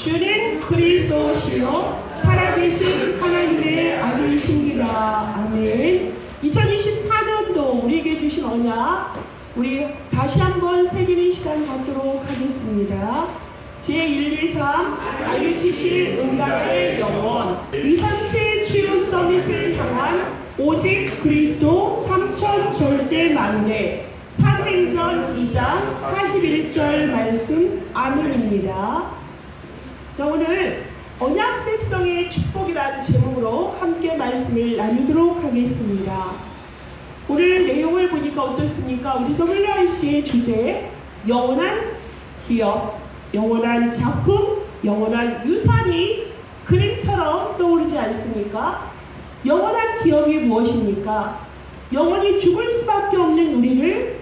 주는 그리스도시요 살아계신 하나님의 아들이십니다. 아멘. 2024년도 우리에게 주신 언약 우리 다시 한번 새기는 시간 갖도록 하겠습니다. 제123 RUTC 응답의 영원 237 치유 서밋을 향한 오직 그리스도 3천 절대 만대 사도행전 2장 41절 말씀 아멘입니다. 자, 오늘 언약 백성의 축복이란 제목으로 함께 말씀을 나누도록 하겠습니다. 오늘 내용을 보니까 어떻습니까? 우리 WRC의 주제 영원한 기업, 영원한 작품, 영원한 유산이 그림처럼 떠오르지 않습니까? 영원한 기업이 무엇입니까? 영원히 죽을 수밖에 없는 우리를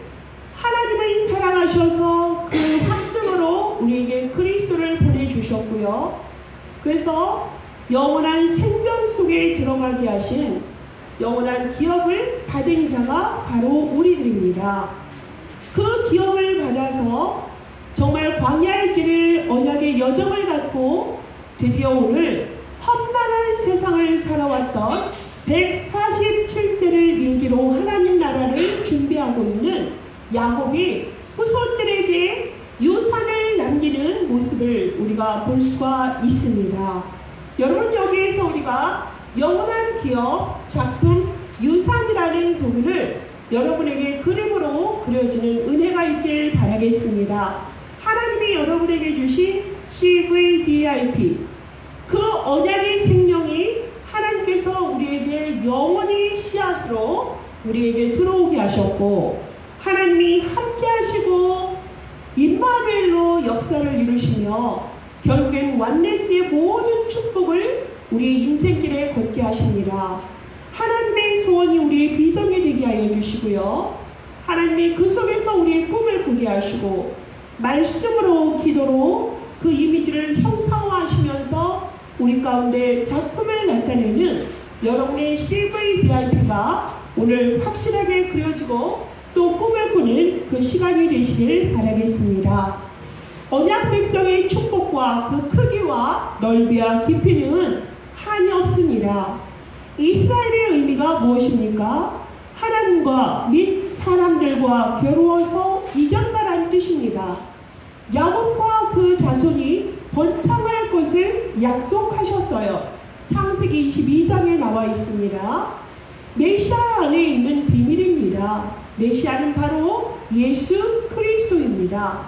하나님의 사랑하셔서 그 확증으로 우리에게 그리스도를 보내주셨고요. 그래서 영원한 생명 속에 들어가게 하신 영원한 기업을 받은 자가 바로 우리들입니다. 그 기업을 받아서 정말 광야의 길을 언약의 여정을 갖고 드디어 오늘 험난한 세상을 살아왔던 147세를 일기로 하나님 나라를 준비하고 있는 야곱이 후손들에게 유산을 남기는 모습을 우리가 볼 수가 있습니다. 여러분, 여기에서 우리가 영원한 기업, 작품, 유산이라는 부분을 여러분에게 그림으로 그려지는 은혜가 있길 바라겠습니다. 하나님이 여러분에게 주신 CVDIP, 그 언약의 생명이 하나님께서 우리에게 영원히 씨앗으로 우리에게 들어오게 하셨고, 하나님이 함께 하시고 임마누엘로 역사를 이루시며 결국엔 완네스의 모든 축복을 우리의 인생길에 걷게 하십니다. 하나님의 소원이 우리의 비전이 되게 하여 주시고요. 하나님이 그 속에서 우리의 꿈을 꾸게 하시고 말씀으로 기도로 그 이미지를 형상화하시면서 우리 가운데 작품을 나타내는 여러분의 CVDIP가 오늘 확실하게 그려지고 또 꿈을 꾸는 그 시간이 되시길 바라겠습니다. 언약 백성의 축복과 그 크기와 넓이와 깊이는 한이 없습니다. 이스라엘의 의미가 무엇입니까? 하나님과 및 사람들과 겨루어서 이겼다라는 뜻입니다. 야곱과 그 자손이 번창할 것을 약속하셨어요. 창세기 22장에 나와 있습니다. 메시아 안에 있는 비밀입니다. 메시아는 바로 예수 그리스도입니다.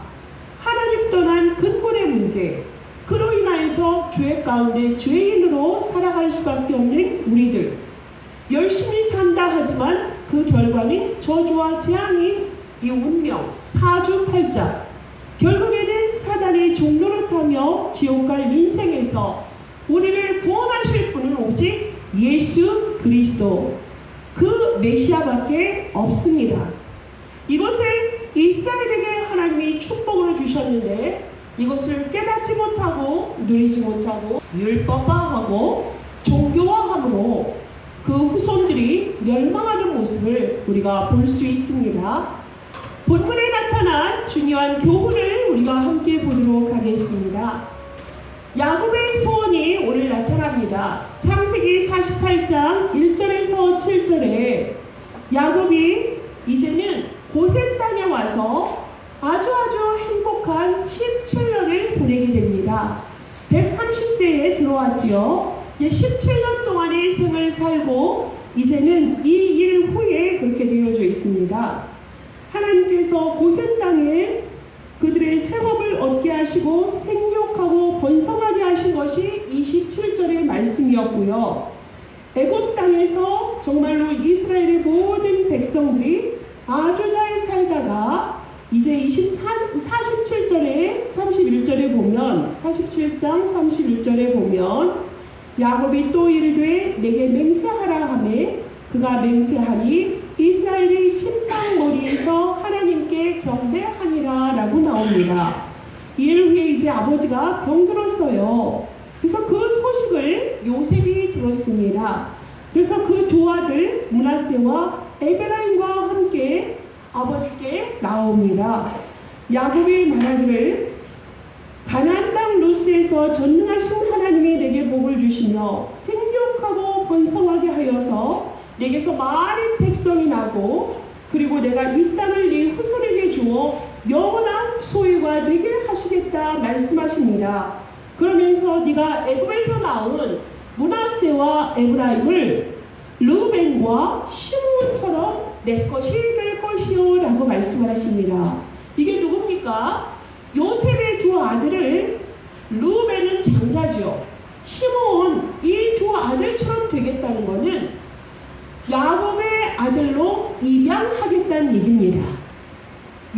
하나님 떠난 근본의 문제, 그로 인하여서 죄 가운데 죄인으로 살아갈 수밖에 없는 우리들, 열심히 산다 하지만 그 결과는 저주와 재앙이 이 운명, 사주팔자, 결국에는 사단의 종노릇하며 지옥 갈 인생에서 우리를 구원하실 분은 오직 예수 그리스도, 그 메시아밖에 없습니다. 이것을 이스라엘에게 하나님이 축복으로 주셨는데 이것을 깨닫지 못하고 누리지 못하고 율법화하고 종교화함으로 그 후손들이 멸망하는 모습을 우리가 볼 수 있습니다. 본문에 나타난 중요한 교훈을 우리가 함께 보도록 하겠습니다. 야곱의 소원이 오늘 나타납니다. 창세기 48장 1절에서 7절에 야곱이 이제는 고센 땅에 와서 아주 행복한 17년을 보내게 됩니다. 130세에 들어왔지요. 17년 동안의 생을 살고 이제는 이 일 후에 그렇게 되어져 있습니다. 하나님께서 고센 땅에 그들의 생업을 얻게 하시고 생육하고 번성하게 하신 것이 27절의 말씀이었고요. 애굽 땅에서 정말로 이스라엘의 모든 백성들이 아주 잘 살다가 이제 47절에 31절에 보면 47장 31절에 보면 야곱이 또 이르되 내게 맹세하라 하매 그가 맹세하니 이스라엘이 침상머리에서 하나님께 경배하니라 라고 나옵니다. 이일 후에 이제 아버지가 병들었어요. 그래서 그 소식을 요셉이 들었습니다. 그래서 그 두 아들 므낫세와 에베라임과 함께 아버지께 나옵니다. 야곱이 말하기를 가나안 땅 루스에서 전능하신 하나님이 내게 복을 주시며 생육하고 번성하게 하여서 내게서 많은 백성이 나고 그리고 내가 이 땅을 네 후손에게 주어 영원한 소유가 되게 하시겠다 말씀하십니다. 그러면서 네가 애굽에서 낳은 므낫세와 에브라임을 르벤과 시므온처럼 내 것이 될 것이요 라고 말씀을 하십니다. 이게 누굽니까? 요셉의 두 아들을 르벤은 장자죠. 시므온 이 두 아들처럼 되겠다는 것은 야곱의 아들로 입양하겠다는 얘기입니다.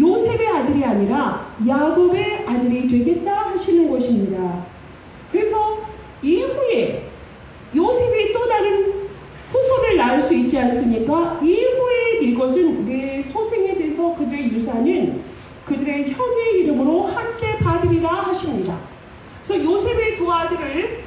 요셉의 아들이 아니라 야곱의 아들이 되겠다 하시는 것입니다. 그래서 이후에 요셉이 또 다른 후손을 낳을 수 있지 않습니까? 이후에 이것은 내 소생에 대해서 그들의 유산은 그들의 형의 이름으로 함께 받으리라 하십니다. 그래서 요셉의 두 아들을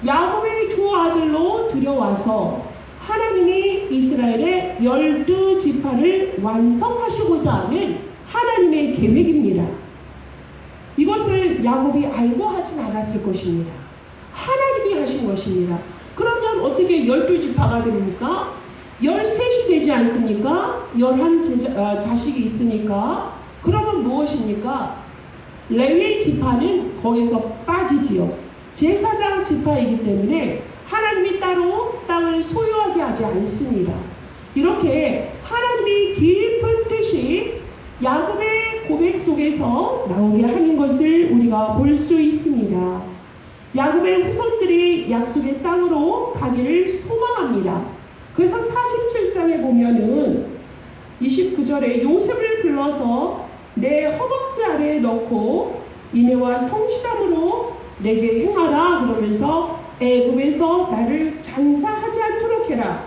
야곱의 두 아들로 들여와서 하나님이 이스라엘의 12지파를 완성하시고자 하는 하나님의 계획입니다. 이것을 야곱이 알고 하진 않았을 것입니다. 하나님이 하신 것입니다. 그러면 어떻게 12지파가 됩니까? 13이 되지 않습니까? 11 자식이 있으니까. 그러면 무엇입니까? 레위 지파는 거기서 빠지지요. 제사장 지파이기 때문에 하나님이 따로 땅을 소유하게 하지 않습니다. 이렇게 하나님이 깊은 뜻이 야곱의 고백 속에서 나오게 하는 것을 우리가 볼 수 있습니다. 야곱의 후손들이 약속의 땅으로 가기를 소망합니다. 그래서 47장에 보면은 29절에 요셉을 불러서 내 허벅지 아래에 넣고 이내와 성실함으로 내게 행하라 그러면서 애굽에서 나를 장사하지 않도록 해라.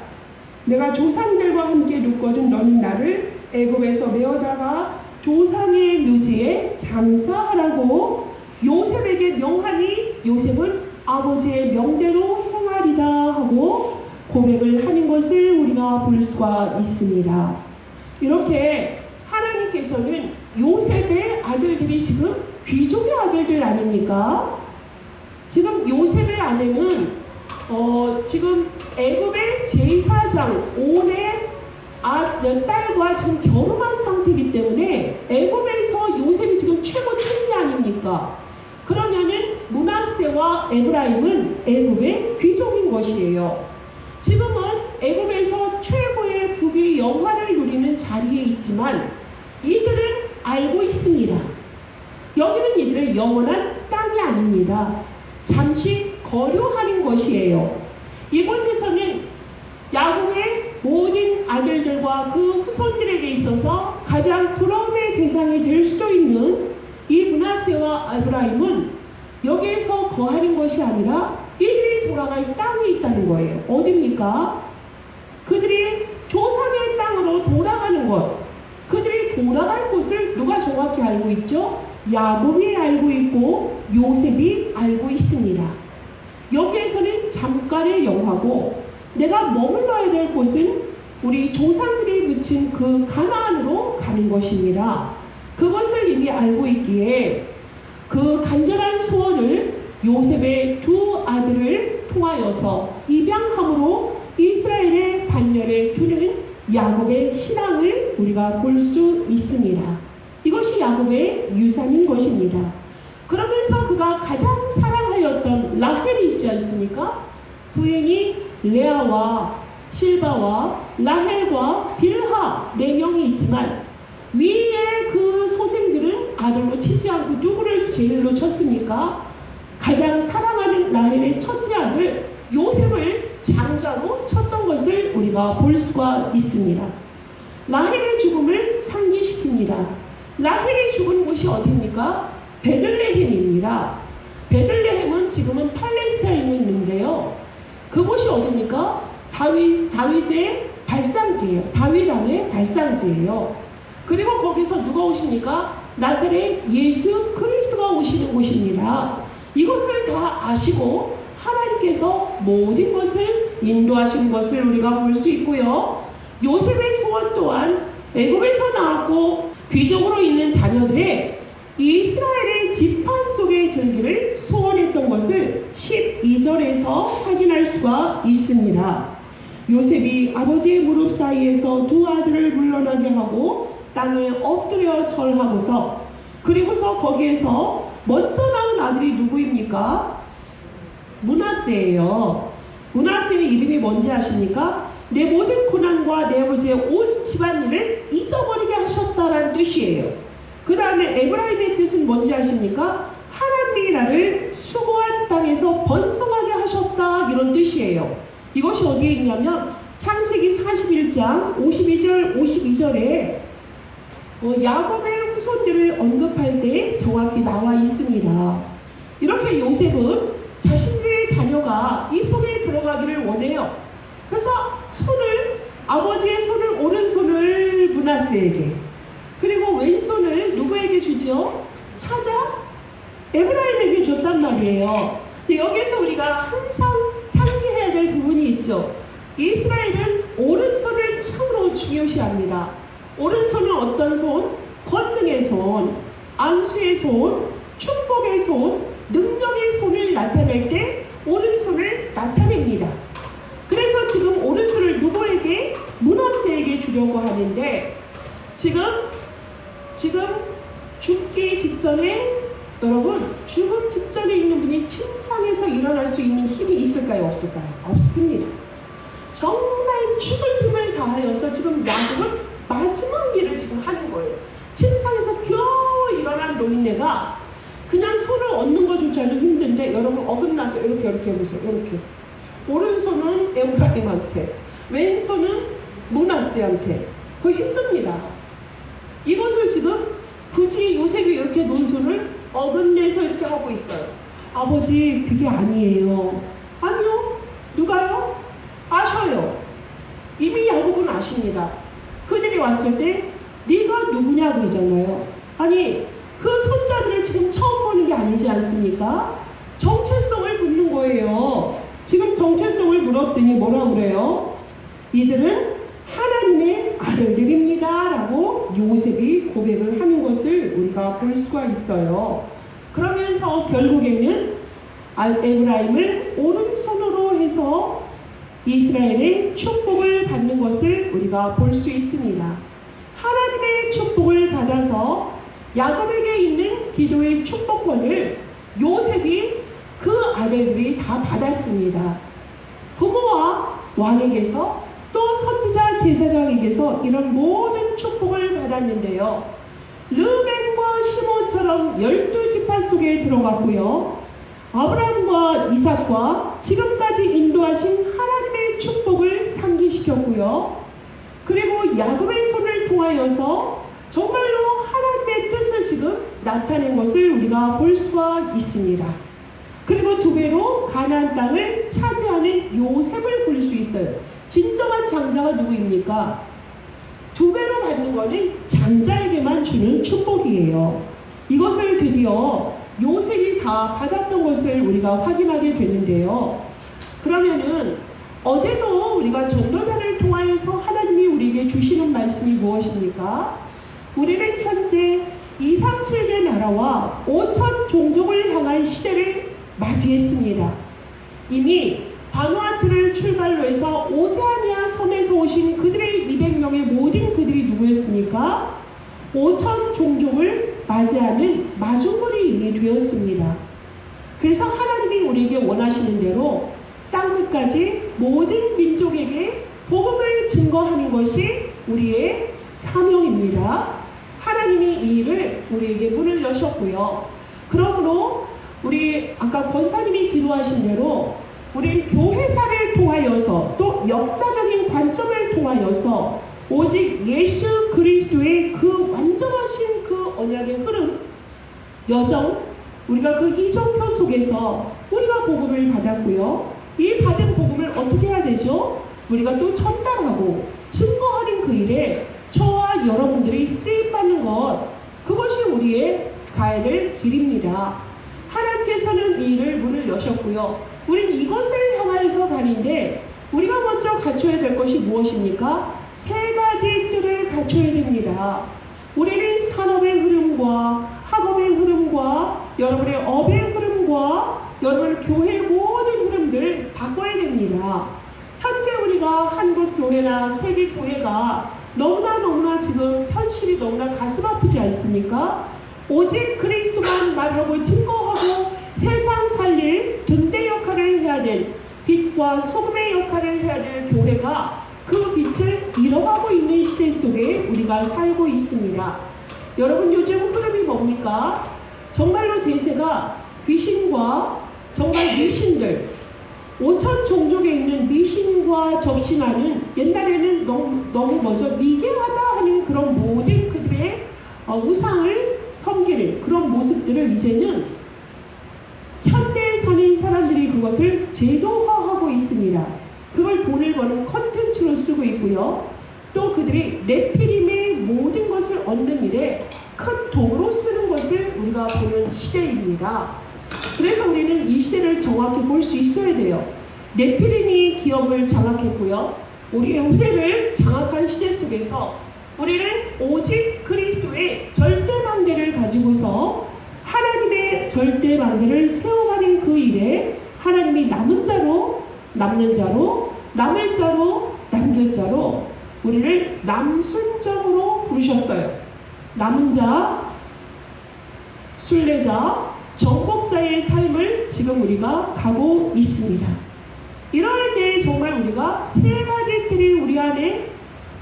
내가 조상들과 함께 눕거든 너는 나를 애굽에서 메어다가 조상의 묘지에 장사하라고 요셉에게 명하니 요셉은 아버지의 명대로 행하리다 하고 고백을 하는 것을 우리가 볼 수가 있습니다. 이렇게 하나님께서는 요셉의 아들들이 지금 귀족의 아들들 아닙니까? 지금 요셉의 아내는 지금 애굽의 제사장 온의 딸과 지금 결혼한 상태이기 때문에 애굽에서 요셉이 지금 최고 총리 아닙니까? 그러면은 므낫세와 에브라임은 애굽의 귀족인 것이에요. 지금은 애굽에서 최고의 부귀 영화를 누리는 자리에 있지만 이들은 알고 있습니다. 여기는 이들의 영원한 땅이 아닙니다. 잠시 거류하는 것이에요. 이곳에서는 야곱의 모든 아들들과 그 후손들에게 있어서 가장 두려움의 대상이 될 수도 있는 이 므낫세와 에브라임은 여기에서 거하는 것이 아니라 이들이 돌아갈 땅이 있다는 거예요. 어디입니까? 그들이 조상의 땅으로 돌아가는 것. 그들이 돌아갈 곳을 누가 정확히 알고 있죠? 야곱이 알고 있고 요셉이 알고 있습니다. 여기에서는 잠깐의 영화고 내가 머물러야 될 곳은 우리 조상들이 묻힌 그 가나안으로 가는 것입니다. 그것을 이미 알고 있기에 그 간절한 소원을 요셉의 두 아들을 통하여서 입양함으로 이스라엘의 반열에 두는 야곱의 신앙을 우리가 볼 수 있습니다. 이것이 야곱의 유산인 것입니다. 그러면서 그가 가장 사랑하였던 라헬이 있지 않습니까? 부인이 레아와 실바와 라헬과 빌하 4명이 있지만 위에 그 소생들은 아들로 치지 않고 누구를 제일로 쳤습니까? 가장 사랑하는 라헬의 첫째 아들 요셉을 장자로 쳤던 것을 우리가 볼 수가 있습니다. 라헬의 죽음을 상기시킵니다. 라헬이 죽은 곳이 어디입니까? 베들레헴입니다. 베들레헴은 지금은 팔레스타인에 있는데요. 그곳이 어디입니까? 다윗의 발상지예요. 다윗 왕의 발상지예요. 그리고 거기서 누가 오십니까? 나사렛 예수 그리스도가 오시는 곳입니다. 이것을 다 아시고 하나님께서 모든 것을 인도하신 것을 우리가 볼 수 있고요. 요셉의 소원 또한 애굽에서 나왔고 귀족으로 있는 자녀들의 이스라엘의 지파 속에 들기를 소원했던 것을 12절에서 확인할 수가 있습니다. 요셉이 아버지의 무릎 사이에서 두 아들을 물러나게 하고 땅에 엎드려 절하고서, 그리고서 거기에서 먼저 낳은 아들이 누구입니까? 므낫세예요. 므낫세의 이름이 뭔지 아십니까? 내 모든 고난과 내 아버지의 온 집안일을 잊어버리게 하셨다라는 뜻이에요. 그 다음에 에브라임의 뜻은 뭔지 아십니까? 하나님이 나를 수고한 땅에서 번성하게 하셨다, 이런 뜻이에요. 이것이 어디에 있냐면 창세기 41장 52절 52절에 야곱의 후손들을 언급할 때 정확히 나와 있습니다. 이렇게 요셉은 자신의 자녀가 이 속에 들어가기를 원해요. 그래서 아버지의 손을, 오른손을 므낫세에게, 그리고 왼손을 누구에게 주죠? 찾아 에브라임에게 줬단 말이에요. 근데 여기서 우리가 항상 상기해야 될 부분이 있죠. 이스라엘은 오른손을 참으로 중요시합니다. 오른손은 어떤 손? 권능의 손, 안수의 손, 축복의 손, 능력의 손을 나타낼 때 오른손을 나타냅니다. 그래서 지금 오른손을 누구에게? 므낫세에게 주려고 하는데, 지금 죽기 직전에, 여러분, 죽음 직전에 있는 분이 침상에서 일어날 수 있는 힘이 있을까요? 없을까요? 없습니다. 정말 죽을 힘을 다하여서 지금 야곱은 마지막 일을 지금 하는 거예요. 침상에서 겨우 일어난 노인네가 그냥 손을 얻는 것조차는 힘든데, 여러분 어긋나서 이렇게 해보세요. 이렇게 오른손은 에브라임한테, 왼손은 므낫세한테. 그거 힘듭니다. 이것을 지금 굳이 요셉이 이렇게 놓은 손을 어긋내서 이렇게 하고 있어요. 아버지, 그게 아니에요. 아니요. 누가요? 아셔요. 이미 야곱은 아십니다. 그들이 왔을 때 네가 누구냐 그러잖아요. 아니, 그 손자들을 지금 처음 보는 게 아니지 않습니까? 정체성을 묻는 거예요. 지금 정체성을 물었더니 뭐라 그래요? 이들은 하나님의 아들들입니다 라고 요셉이 고백을 하는 것을 우리가 볼 수가 있어요. 그러면서 결국에는 에브라임을 오른손으로 해서 이스라엘의 축복을 받는 것을 우리가 볼 수 있습니다. 하나님의 축복을 받아서 야곱에게 있는 기도의 축복권을 요셉이, 그 아들들이 다 받았습니다. 부모와 왕에게서, 또 선지자 제사장에게서 이런 모든 축복을 받았는데요. 르벤과 시몬처럼 12지파 속에 들어갔고요. 아브라함과 이삭과 지금까지 인도하신 하나님의 축복을 상기시켰고요. 그리고 야곱의 손을 통하여서 정말로 하나님의 뜻을 지금 나타낸 것을 우리가 볼 수가 있습니다. 그리고 두 배로 가나안 땅을 차지하는 요셉을 볼 수 있어요. 진정한 장자가 누구입니까? 두 배로 받는 것은 장자에게만 주는 축복이에요. 이것을 드디어 요셉이 다 받았던 것을 우리가 확인하게 되는데요. 그러면은 어제도 우리가 전도자를 통하여서 하나님이 우리에게 주시는 말씀이 무엇입니까? 우리는 현재 237개 나라와 5천 종족을 향한 시대를 맞이했습니다. 이미 바누아투를 출발로 해서 오세아니아 섬에서 오신 그들의 200명의 모든 그들이 누구였습니까? 5천 종족을 맞이하는 마중물이 이미 되었습니다. 그래서 하나님이 우리에게 원하시는 대로 땅끝까지 모든 민족에게 복음을 증거하는 것이 우리의 사명입니다. 하나님이 이 일을 우리에게 문을 여셨고요. 그러므로 우리 아까 권사님이 기도하신 대로 우리는 교회사를 통하여서, 또 역사적인 관점을 통하여서 오직 예수 그리스도의 그 완전하신 그 언약의 흐름, 여정, 우리가 그 이정표 속에서 우리가 복음을 받았고요. 이 받은 복음을 어떻게 해야 되죠? 우리가 또 전달하고 증거하는 그 일에 저와 여러분들이 쓰임받는 것, 그것이 우리의 가야 될 길입니다. 하나님께서는 이 일을 문을 여셨고요. 우린 이것을 향하여서 가는데 우리가 먼저 갖춰야 될 것이 무엇입니까? 세 가지 뜰을 갖춰야 됩니다. 우리는 산업의 흐름과 학업의 흐름과 여러분의 업의 흐름과 여러분의 교회의 모든 흐름들 바꿔야 됩니다. 현재 우리가 한국 교회나 세계 교회가 너무나 지금 현실이 너무나 가슴 아프지 않습니까? 오직 그리스도만 말하고 증거하고 세상 살릴 등대 역할을 해야 될, 빛과 소금의 역할을 해야 될 교회가 그 빛을 잃어가고 있는 시대 속에 우리가 살고 있습니다. 여러분, 요즘 흐름이 뭡니까? 정말로 대세가 귀신과 정말 미신들, 5천 종족에 있는 미신과 접신하는, 옛날에는 너무 미개하다 하는 그런 모든 그들의 우상을 섬기는 그런 모습들을 이제는 현대에 사는 사람들이 그것을 제도화하고 있습니다. 그걸 돈을 버는 컨텐츠로 쓰고 있고요. 또 그들이 네피림의 모든 것을 얻는 일에 큰 도구로 쓰는 것을 우리가 보는 시대입니다. 그래서 우리는 이 시대를 정확히 볼 수 있어야 돼요. 네피림이 기업을 장악했고요. 우리의 후대를 장악한 시대 속에서 우리는 오직 그리스도의 절대망대를 가지고서 하나님의 절대망대를 세워가는 그 일에 하나님이 남은 자로, 남는 자로, 남을 자로, 남길 자로 우리를 남순정으로 부르셨어요. 남은 자, 순례자, 정복자의 삶을 지금 우리가 가고 있습니다. 이럴 때 정말 우리가 세 가지 틀이 우리 안에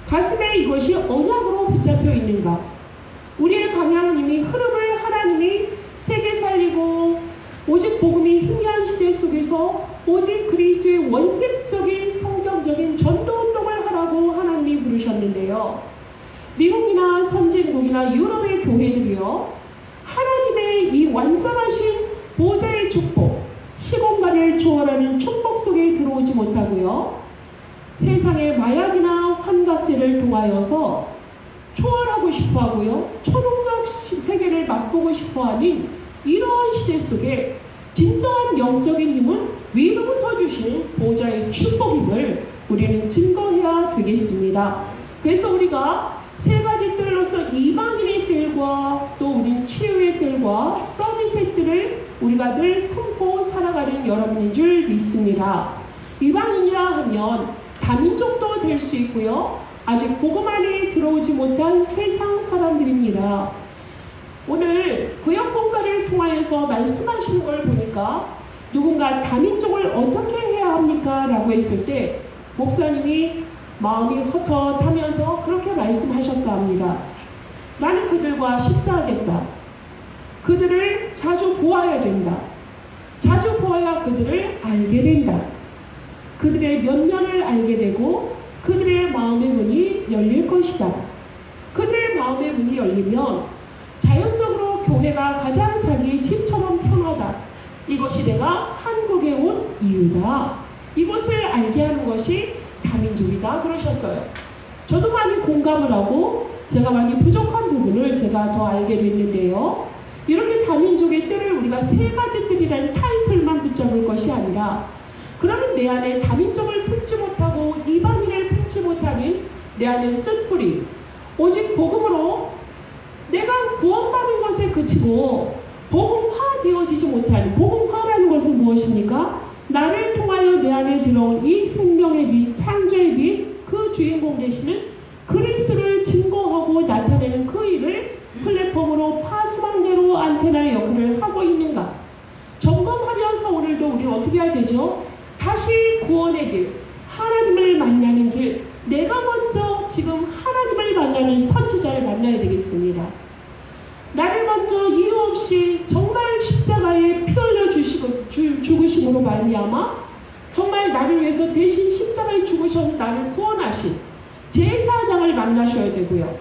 가슴에 이것이 언약으로 붙잡혀 있는가? 우리의 방향님이 흐름을 하나님이 세계 살리고 오직 복음이 희미한 시대 속에서 오직 그리스도의 원색적인 성경적인 전도운동을 하라고 하나님이 부르셨는데요. 미국이나 선진국이나 유럽의 교회들이요, 하나님의 이 완전하신 보좌의 축복, 시공간을 초월하는 축복 속에 들어오지 못하고요, 세상의 마약이나 환각제를 통하여서 초월하고 싶어하고요, 초능력 세계를 맛보고 싶어하는 이러한 시대 속에 진정한 영적인 힘은 위로부터 주시는 보좌의 축복임을 우리는 증거해야 되겠습니다. 그래서 우리가 세 가지 뜰로서 이방인의 뜰과 또 우린 치유의 뜰과 서비스의 뜰을 우리가 늘 품고 살아가는 여러분인 줄 믿습니다. 이방인이라 하면 다민족도 될 수 있고요, 아직 복음 안에 들어오지 못한 세상 사람들입니다. 오늘 구역공과를 통하여서 말씀하시는 걸 보니까 누군가 다민족을 어떻게 해야 합니까? 라고 했을 때 목사님이 마음이 헛헛하면서 그렇게 말씀하셨다 합니다. 나는 그들과 식사하겠다. 그들을 자주 보아야 된다. 자주 보아야 그들을 알게 된다. 그들의 면면을 알게 되고 그들의 마음의 문이 열릴 것이다. 그들의 마음의 문이 열리면 자연적으로 교회가 가장 자기 집처럼 편하다. 이것이 내가 한국에 온 이유다. 이것을 알게 하는 것이 다민족이다 그러셨어요. 저도 많이 공감을 하고 제가 많이 부족한 부분을 제가 더 알게 됐는데요. 이렇게 다민족의 뜰을 우리가 세 가지 뜰이라는 타이틀만 붙잡을 것이 아니라, 그러면 내 안에 다민족을 품지 못하고 이방인을 품지 못하는 내 안에 쓴뿌리, 오직 복음으로 내가 구원받은 것에 그치고 복음화 되어지지 못하는, 복음화라는 것은 무엇입니까? 나를 통하여 내 안에 들어온 이 생명의 빛, 창조의 빛, 그 주인공 되시는 그리스도를 증거하고 나타내는 그 일을 플랫폼으로 파수망대로 안테나 역할을 하고 있는가? 점검하면서 오늘도 우리 어떻게 해야 되죠? 다시 구원의 길, 하나님을 만나는 길, 내가 먼저 지금 하나님을 만나는 선지자를 만나야 되겠습니다. 나를 먼저 이유 없이 정말 십자가에 피 흘려 죽으심으로 말미암아 정말 나를 위해서 대신 십자가에 죽으셔서 나를 구원하신 제사장을 만나셔야 되고요.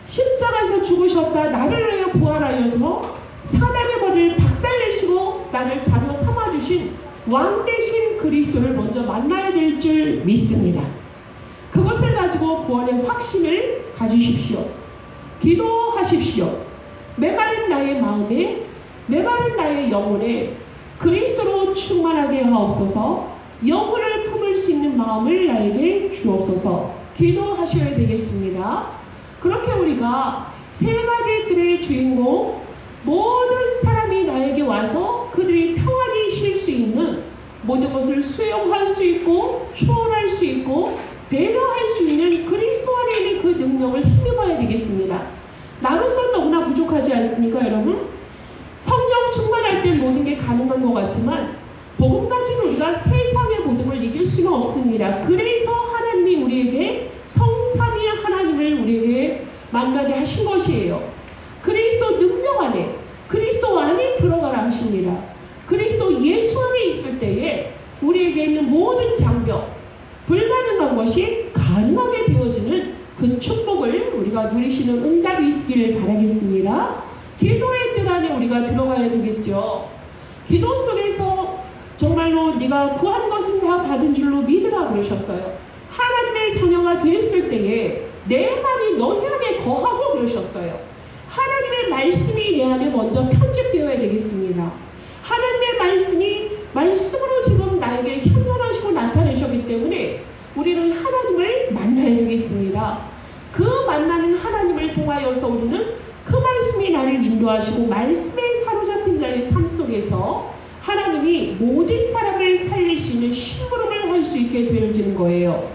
십자가에서 죽으셨다 나를 위해 부활하여서 사단의 벌을 박살내시고 나를 자녀 삼아주신 왕 대신 그리스도를 먼저 만나야 될 줄 믿습니다. 그것을 가지고 구원의 확신을 가지십시오. 기도하십시오. 메마른 나의 마음에, 메마른 나의 영혼에 그리스도로 충만하게 하옵소서. 영혼을 품을 수 있는 마음을 나에게 주옵소서. 기도하셔야 되겠습니다. 그렇게 우리가 세 가지 뜰의 주인공, 모든 사람이 나에게 와서 그들이 평안히 쉴 수 있는 모든 것을 수용할 수 있고 초월할 수 있고 배려할 수 있는 그리스도 안에 있는 그 능력을 힘입어야 되겠습니다. 나로서 너무나 부족하지 않습니까, 여러분? 성령 충만할 때 모든 게 가능한 것 같지만 복음 가진 우리가 세상의 모든 걸 이길 수는 없습니다. 그래서 하나님이 우리에게 성삼위의 하나님을 우리에게 만나게 하신 것이에요. 그리스도 능력 안에, 그리스도 안에 들어가라 하십니다. 그리스도 예수 안에 있을 때에 우리에게 있는 모든 장벽, 불가능한 것이 가능하게 되어지는 그 축복을 우리가 누리시는 응답이 있기를 바라겠습니다. 기도의 뜰 안에 우리가 들어가야 되겠죠. 기도 속에서 정말로 네가 구한 것은 다 받은 줄로 믿으라 그러셨어요. 하나님의 자녀가 됐을 때에 내 말이 너희 안에 거하고 그러셨어요. 하나님의 말씀이 내 안에 먼저 편집되어야 되겠습니다. 하나님의 말씀이 말씀으로 지금 나에게 현현하시고 나타내셨기 때문에 우리는 하나님을 만나야 되겠습니다. 그 만나는 하나님을 통하여서 우리는 그 말씀이 나를 인도하시고 말씀에 사로잡힌 자의 삶 속에서 하나님이 모든 사람을 살릴 수 있는 심부름을 할 수 있게 되어지는 거예요.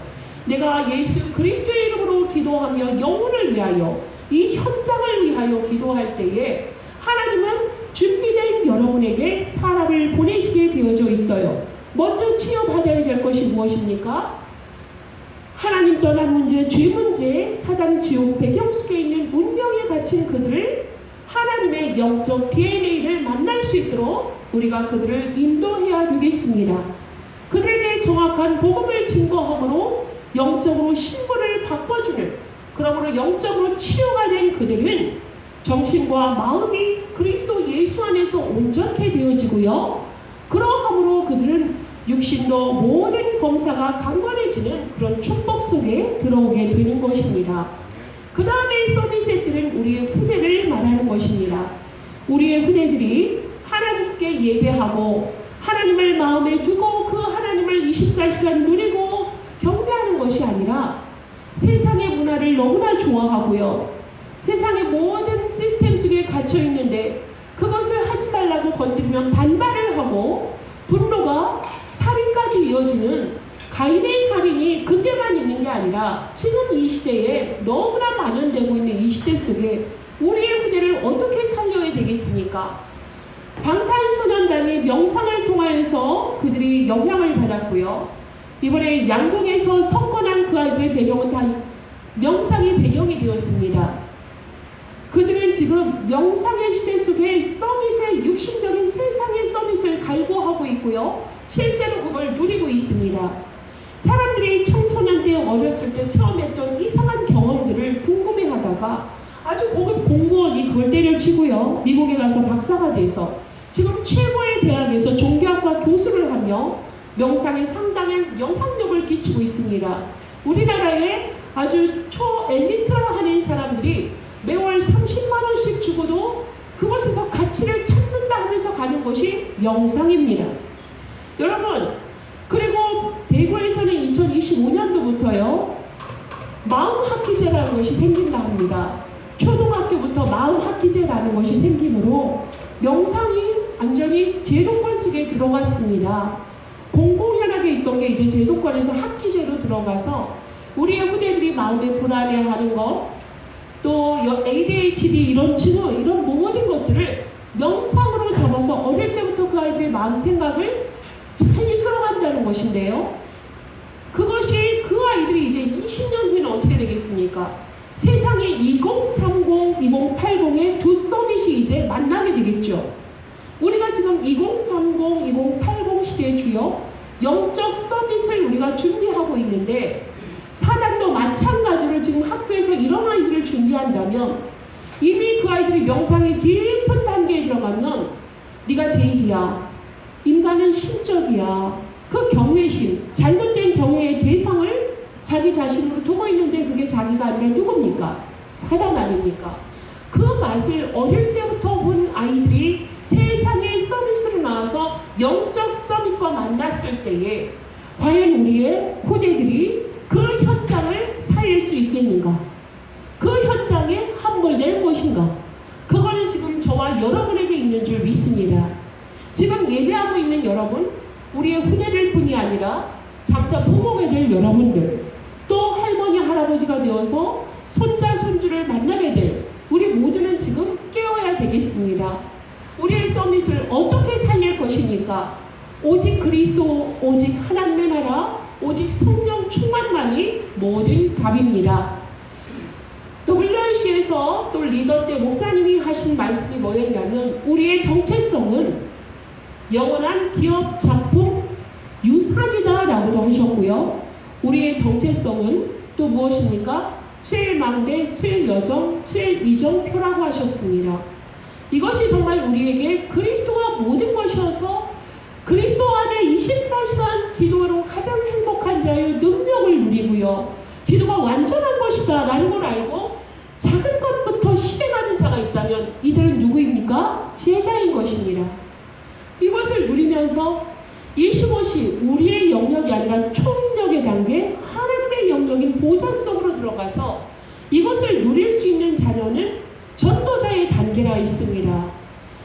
내가 예수 그리스도의 이름으로 기도하며 영혼을 위하여 이 현장을 위하여 기도할 때에 하나님은 준비된 여러분에게 사람을 보내시게 되어져 있어요. 먼저 치유받아야 될 것이 무엇입니까? 하나님 떠난 문제, 죄 문제, 사단 지옥 배경 속에 있는 운명에 갇힌 그들을 하나님의 영적 DNA를 만날 수 있도록 우리가 그들을 인도해야 되겠습니다. 그들에게 정확한 복음을 증거함으로 영적으로 신분을 바꿔주는, 그러므로 영적으로 치유가 된 그들은 정신과 마음이 그리스도 예수 안에서 온전케 되어지고요. 그러함으로 그들은 육신도 모든 범사가 강건해지는 그런 축복 속에 들어오게 되는 것입니다. 그 다음에 서밋셋들은 우리의 후대를 말하는 것입니다. 우리의 후대들이 하나님께 예배하고 하나님을 마음에 두고 그 하나님을 24시간 누리고 경배하는 것이 아니라 세상의 문화를 너무나 좋아하고요. 세상의 모든 시스템 속에 갇혀 있는데 그것을 하지 말라고 건드리면 반발을 하고 분노가 살인까지 이어지는 가인의 살인이 그때만 있는 게 아니라 지금 이 시대에 너무나 만연되고 있는 이 시대 속에 우리의 후대를 어떻게 살려야 되겠습니까? 방탄소년단이 명상을 통하여서 그들이 영향을 받았고요. 이번에 양국에서 석권한 그 아이들의 배경은 다 명상의 배경이 되었습니다. 그들은 지금 명상의 시대 속에 서밋의 육신적인 세상의 서밋을 갈구하고 있고요. 실제로 그걸 누리고 있습니다. 사람들이 청소년 때 어렸을 때 처음 했던 이상한 경험들을 궁금해하다가 아주 고급 공무원이 그걸 때려치고요. 미국에 가서 박사가 돼서 지금 최고의 대학에서 종교학과 교수를 하며 명상에 상당한 영향력을 끼치고 있습니다. 우리나라에 아주 초엘리트라 하는 사람들이 매월 30만 원씩 주고도 그곳에서 가치를 찾는다 하면서 가는 것이 명상입니다. 여러분, 그리고 대구에서는 2025년도부터요 마음학기제라는 것이 생긴다 합니다. 초등학교부터 마음학기제라는 것이 생기므로 명상이 완전히 제도권 속에 들어갔습니다. 공공연하게 있던 게 이제 제도권에서 학기제로 들어가서 우리의 후대들이 마음에 불안해하는 것, 또 ADHD 이런 징후, 이런 모든 것들을 명상으로 잡아서 어릴 때부터 그 아이들의 마음 생각을 잘 이끌어간다는 것인데요. 그것이 그 아이들이 이제 20년 후에는 어떻게 되겠습니까? 세상에 2030, 2080의 두 서밋이 이제 만나게 되겠죠. 우리가 지금 2030, 2080 시대의 주요 영적 서밋을 우리가 준비하고 있는데 사단도 마찬가지로 지금 학교에서 이런 아이들을 준비한다면 이미 그 아이들이 명상의 깊은 단계에 들어가면 네가 제일이야. 인간은 신적이야. 그 경외심, 잘못된 경외의 대상을 자기 자신으로 두고 있는데 그게 자기가 아니라 누굽니까? 사단 아닙니까? 그 맛을 어릴 때부터 본 아이들이 세상의 서밋으로 나와서 영적 서밋과 만났을 때에 과연 우리의 후대들이 그 현장을 살릴 수 있겠는가? 그 현장에 함몰될 것인가? 그거는 지금 저와 여러분에게 있는 줄 믿습니다. 지금 예배하고 있는 여러분, 우리의 후대들 뿐이 아니라 장차 부모가 될 여러분들, 또 할머니 할아버지가 되어서 손자 손주를 만나게 될 우리 모두는 지금 깨어야 되겠습니다. 우리의 서밋을 어떻게 살릴 것입니까? 오직 그리스도, 오직 하나님의 나라, 오직 성령 충만만이 모든 답입니다. WRC에서 또 리더 때 목사님이 하신 말씀이 뭐였냐면, 우리의 정체성은 영원한 기업 작품 유산이다 라고도 하셨고요. 우리의 정체성은 또 무엇입니까? 7망대, 7여정, 7이정표라고 하셨습니다. 이것이 정말 우리에게 그리스도가 모든 것이어서 그리스도 안에 24시간 기도로 가장 행복한 자의 능력을 누리고요. 기도가 완전한 것이다 라는 걸 알고 작은 것부터 실행하는 자가 있다면 이들은 누구입니까? 제자인 것입니다. 이것을 누리면서 25시 우리의 영역이 아니라 총력의 단계, 하나님의 영역인 보좌 속으로 들어가서 이것을 누릴 수 있는 자녀는 전도자의 단계가 있습니다.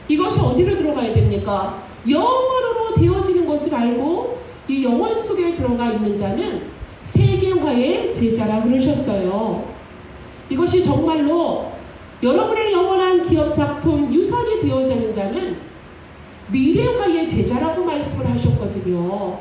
이것이 어디로 들어가야 됩니까? 영원으로 되어지는 것을 알고 이 영원 속에 들어가 있는 자는 세계화의 제자라 그러셨어요. 이것이 정말로 여러분의 영원한 기업 작품 유산이 되어지는 자는 미래화의 제자라고 말씀을 하셨거든요.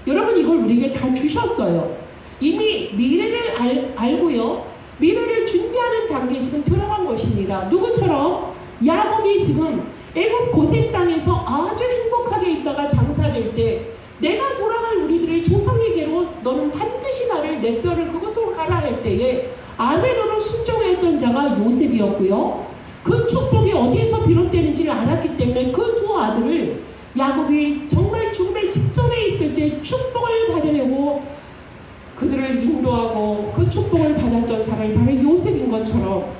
여러분, 이걸 우리에게 다 주셨어요. 이미 미래를 알고요. 미래를 준비하는 단계에 지금 들어간 것입니다. 누구처럼? 야곱이 지금 애굽 고센 땅에서 아주 행복하게 있다가 장사될 때 내가 돌아갈 우리들의 조상에게로 너는 반드시 나를 내 뼈를 그곳으로 가라 할 때에 아멘으로 순종했던 자가 요셉이었고요. 그 축복이 어디에서 비롯되는지를 알았기 때문에 그 두 아들을 야곱이 정말 죽음의 직전에 있을 때 축복을 받으려고 그들을 인도하고 그 축복을 받았던 사람이 바로 요셉인 것처럼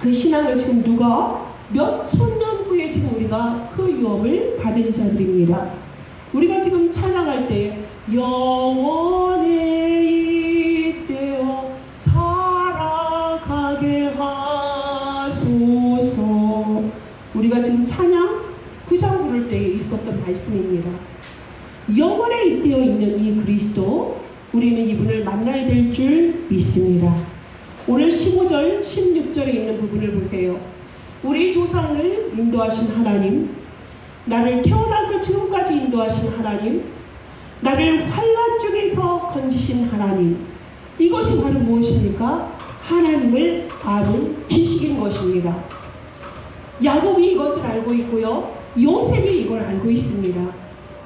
그 신앙을 지금 누가 몇 천 년 후에 지금 우리가 그 유업을 받은 자들입니다. 우리가 지금 찬양할 때 영원히 잇대어 살아가게 하소서, 우리가 지금 찬양 9장 부를 때에 있었던 말씀입니다. 영원에 잇대어 있는 이 그리스도, 우리는 이분을 만나야 될 줄 믿습니다. 오늘 15절, 16절에 있는 부분을 보세요. 우리 조상을 인도하신 하나님, 나를 태어나서 지금까지 인도하신 하나님, 나를 환난 중에서 건지신 하나님, 이것이 바로 무엇입니까? 하나님을 아는 지식인 것입니다. 야곱이 이것을 알고 있고요. 요셉이 이걸 알고 있습니다.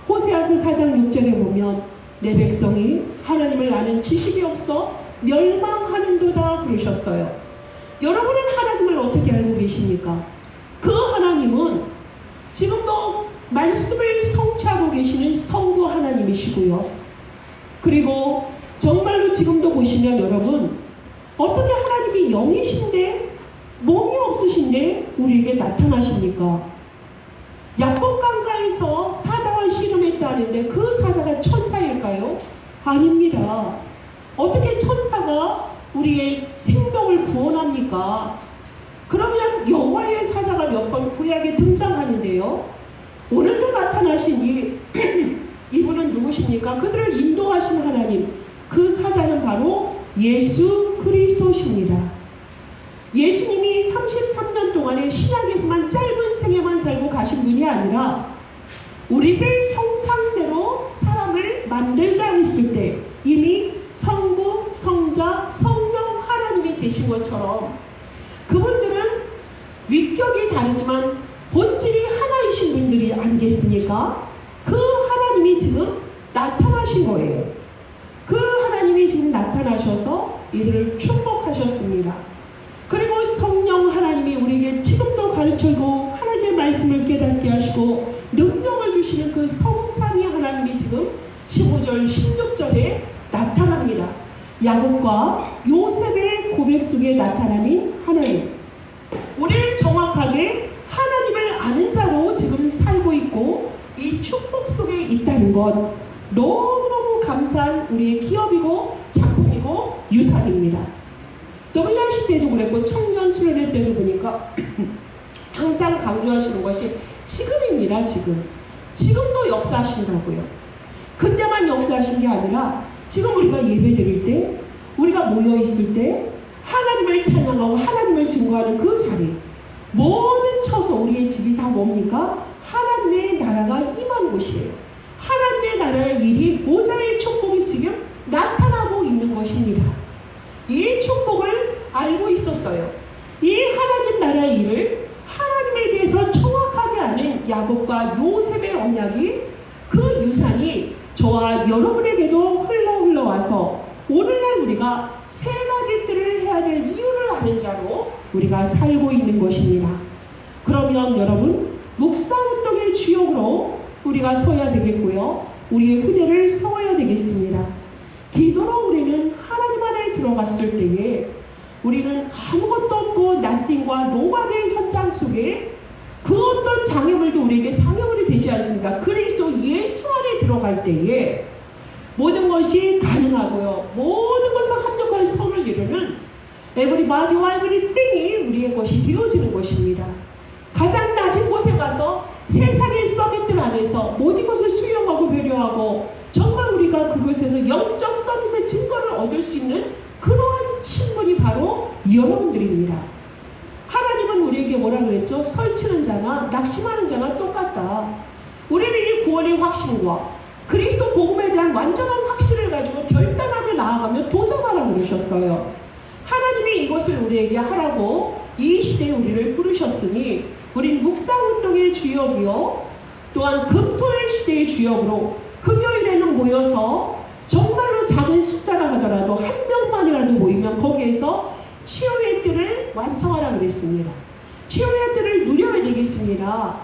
호세아서 4장 6절에 보면 내 백성이 하나님을 아는 지식이 없어 멸망하는도다 그러셨어요. 여러분은 하나님을 어떻게 알고 계십니까? 그 하나님은 지금도 말씀을 성취하고 계시는 성부 하나님이시고요. 그리고 정말로 지금도 보시면 여러분, 어떻게 하나님이 영이신데 몸이 없으신데 우리에게 나타나십니까? 야곱 강가에서 사자와 씨름했다 하는데 그 사자가 천사일까요? 아닙니다. 어떻게 천사가 우리의 생명을 구원합니까? 그러면 여호와의 사자가 몇 번 구약에 등장하는데요. 오늘도 나타나신 이분은 누구십니까? 그들을 인도하신 하나님, 그 사자는 바로 예수 그리스도십니다. 예수님이 33년 동안의 신약에서만 짧은 생애만 살고 가신 분이 아니라 우리들 형상대로 사람을 만들자 했을 때 이미 성부, 성자, 성령 하나님이 계신 것처럼 그분들은 위격이 다르지만 본질이 하나이신 분들이 아니겠습니까? 그 하나님이 지금 나타나신 거예요. 그 하나님이 지금 나타나셔서 이들을 축복하셨습니다. 그리고 성령 하나님이 우리에게 지금도 가르쳐주고 하나님의 말씀을 깨닫게 하시고 능력을 주시는 그 성삼위 하나님이 지금 15절 16절에 나타납니다. 야곱과 요셉의 고백 속에 나타나는 하나님, 우리를 정확하게 하나님을 아는 자로 지금 살고 있고 이 축복 속에 있다는 것, 너무너무 감사한 우리의 기업이고 작품이고 유산입니다. WRC 때도 그랬고 청년 수련회 때도 보니까 항상 강조하시는 것이 지금입니다. 지금도 역사하신다고요. 그때만 역사하신 게 아니라 지금 우리가 예배 드릴 때, 우리가 모여 있을 때 하나님을 찬양하고 하나님을 증거하는 그 자리, 모든 처소 우리의 집이 다 뭡니까? 하나님의 나라가 임한 곳이에요. 하나님의 나라의 일이 보좌의 축복이 지금 나타나고 있는 것입니다. 이 축복을 알고 있었어요. 이 하나님 나라의 일을 하나님에 대해서 정확하게 아는 야곱과 요셉의 언약이, 그 유산이 저와 여러분에게도 흘러와서 오늘날 우리가 세 가지 뜰을 해야 될 이유를 아는 자로 우리가 살고 있는 것입니다. 그러면 여러분, 묵상운동의 주역으로 우리가 서야 되겠고요. 우리의 후대를 세워야 되겠습니다. 기도로 우리는 하나님 안에 들어갔을 때에 우리는 아무것도 없고 나띵과 노마드의 현장 속에 그 어떤 장애물도 우리에게 장애물이 되지 않습니까? 그리스도 예수 안에 들어갈 때에 모든 것이 가능하고요. 모든 것을 합력하여 성을 이루는 everybody와 everything이 우리의 것이 되어지는 것입니다. 가장 낮은 곳에 가서 세상의 서밋들 안에서 모든 것을 수용하고 배려하고 정말 우리가 그곳에서 영적 서밋의 증거를 얻을 수 있는 그러한 신분이 바로 여러분들입니다. 하나님은 우리에게 뭐라 그랬죠? 설치는 자나 낙심하는 자나 똑같다. 우리는 이 구원의 확신과 그리스도 복음에 대한 완전한 확신을 가지고 결단하며 나아가며 도전하라고 그러셨어요. 하나님이 이것을 우리에게 하라고 이 시대에 우리를 부르셨으니 우린 묵상운동의 주역이요, 또한 금토일 시대의 주역으로 금요일에는 모여서 정말로 작은 숫자라 하더라도 한 명만이라도 모이면 거기에서 치유의 뜰을 완성하라 그랬습니다. 치유의 뜰을 누려야 되겠습니다.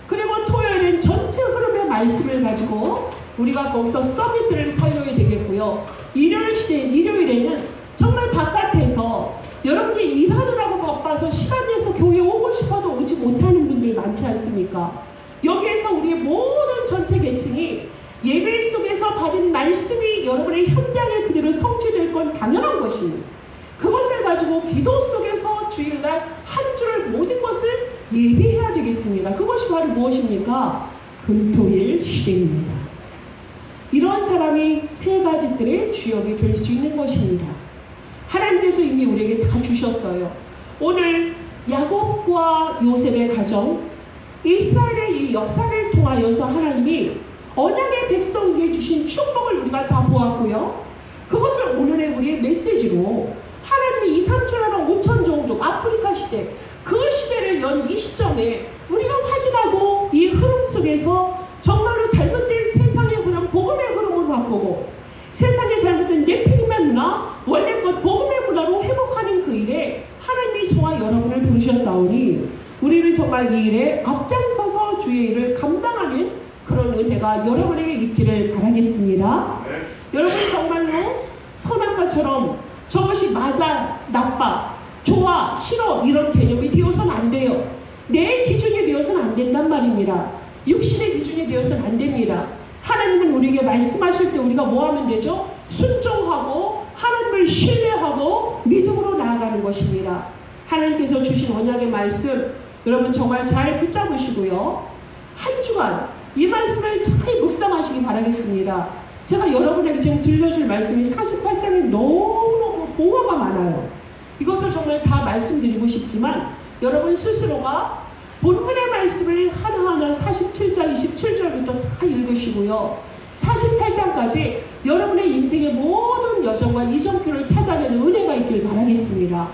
그리고 토요일은 전체 흐름의 말씀을 가지고 우리가 거기서 서밋들을 살려야 되겠고요. 일요일에는 정말 바깥에서 여러분이 일하느라고 바빠서 시간 내서 교회에 오고 싶어도 오지 못하는 분들 많지 않습니까? 여기에서 우리의 모든 전체 계층이 예배 속에서 받은 말씀이 여러분의 현장에 그대로 성취될 건 당연한 것입니다. 그것을 가지고 기도 속에서 주일날 한 주를 모든 것을 예배해야 되겠습니다. 그것이 바로 무엇입니까? 금토일 시대입니다. 이런 사람이 세 가지 뜰의 주역이 될 수 있는 것입니다. 하나님께서 이미 우리에게 다 주셨어요. 오늘 야곱과 요셉의 가정, 이스라엘의 이 역사를 통하여서 하나님이 언약의 백성에게 주신 축복을 우리가 다 보았고요. 그것을 오늘의 우리의 메시지로 하나님이 2, 3천하나 5천 종족 아프리카 시대, 그 시대를 연 이 시점에 우리가 확인하고 이 흐름 속에서 정말로 잘못된 세상의 흐름, 복음의 흐름을 바꾸고 세상에 잘못된 네피림의 문화, 원래껏 복음의 문화로 회복하는 그 일에 하나님이 저와 여러분을 부르셨사오니 우리는 정말 이 일에 앞장서서 주의 일을 감당하는 그런 은혜가 여러분에게 있기를 바라겠습니다. 여러분 정말로 선악과처럼 저것이 맞아, 나빠, 좋아, 싫어 이런 개념이 되어서는 안 돼요. 내 기준이 되어서는 안 된단 말입니다. 육신의 기준이 되어서는 안 됩니다. 하나님은 우리에게 말씀하실 때 우리가 뭐 하면 되죠? 순종하고 하나님을 신뢰하고 믿음으로 나아가는 것입니다. 하나님께서 주신 언약의 말씀 여러분 정말 잘 붙잡으시고요. 한 주간 이 말씀을 잘 묵상하시기 바라겠습니다. 제가 여러분에게 지금 들려줄 말씀이 48장에 너무너무 보화가 많아요. 이것을 정말 다 말씀드리고 싶지만 여러분 스스로가 본문의 말씀을 하나하나 47장 27절부터 다 읽으시고요. 48장까지 여러분의 인생의 모든 여정과 이정표를 찾아내는 은혜가 있길 바라겠습니다.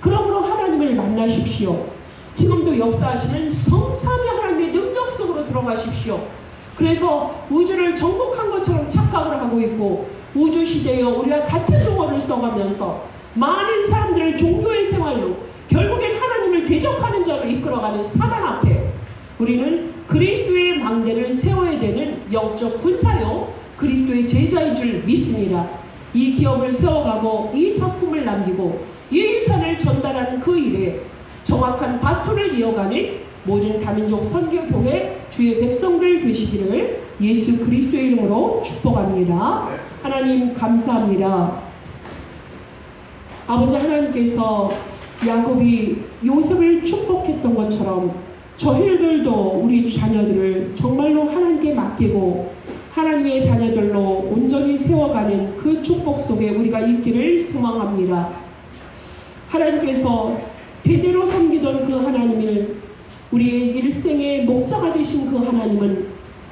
그러므로 하나님을 만나십시오. 지금도 역사하시는 성삼위 하나님의 능력 속으로 들어가십시오. 그래서 우주를 정복한 것처럼 착각을 하고 있고 우주 시대에 우리가 같은 용어를 써가면서 많은 사람들을 종교의 생활로 결국엔 하나님을 대적하는 자로 이끌어가는 사단 앞에 우리는 그리스도의 망대를 세워야 되는 영적 군사요 그리스도의 제자인 줄 믿습니다. 이 기업을 세워가고 이 작품을 남기고 이 유산을 전달하는 그 일에 정확한 바톤을 이어가는 모든 다민족 선교교회 주의 백성들 되시기를 예수 그리스도의 이름으로 축복합니다. 하나님 감사합니다. 아버지 하나님께서 야곱이 요셉을 축복했던 것처럼 저희들도 우리 자녀들을 정말로 하나님께 맡기고 하나님의 자녀들로 온전히 세워가는 그 축복 속에 우리가 있기를 소망합니다. 하나님께서 대대로 섬기던 그 하나님을, 우리의 일생의 목자가 되신 그 하나님은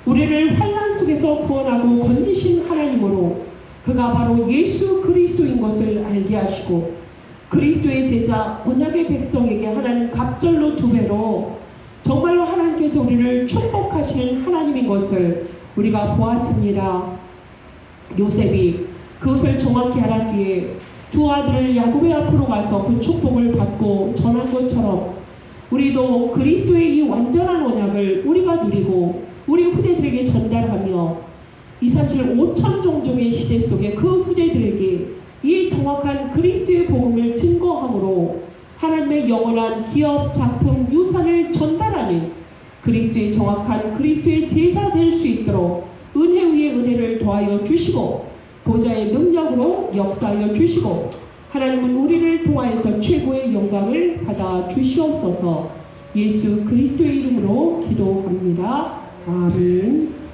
우리를 환난 속에서 구원하고 건지신 하나님으로 그가 바로 예수 그리스도인 것을 알게 하시고 그리스도의 제자 언약의 백성에게 하나님 갑절로 2배로 정말로 하나님께서 우리를 축복하시는 하나님인 것을 우리가 보았습니다. 요셉이 그것을 정확히 알았기에 2 아들을 야곱의 앞으로 가서 그 축복을 받고 전한 것처럼 우리도 그리스도의 이 완전한 언약을 우리가 누리고 우리 후대들에게 전달하며 237 5천 종족의 시대 속에 그 후대들에게 이 정확한 그리스도의 복음을 증거함으로 하나님의 영원한 기업, 작품, 유산을 전달하는 그리스도의 정확한 그리스도의 제자 될 수 있도록 은혜 위에 은혜를 더하여 주시고 보좌의 능력으로 역사하여 주시고 하나님은 우리를 통하여서 최고의 영광을 받아 주시옵소서. 예수 그리스도의 이름으로 기도합니다. 아멘.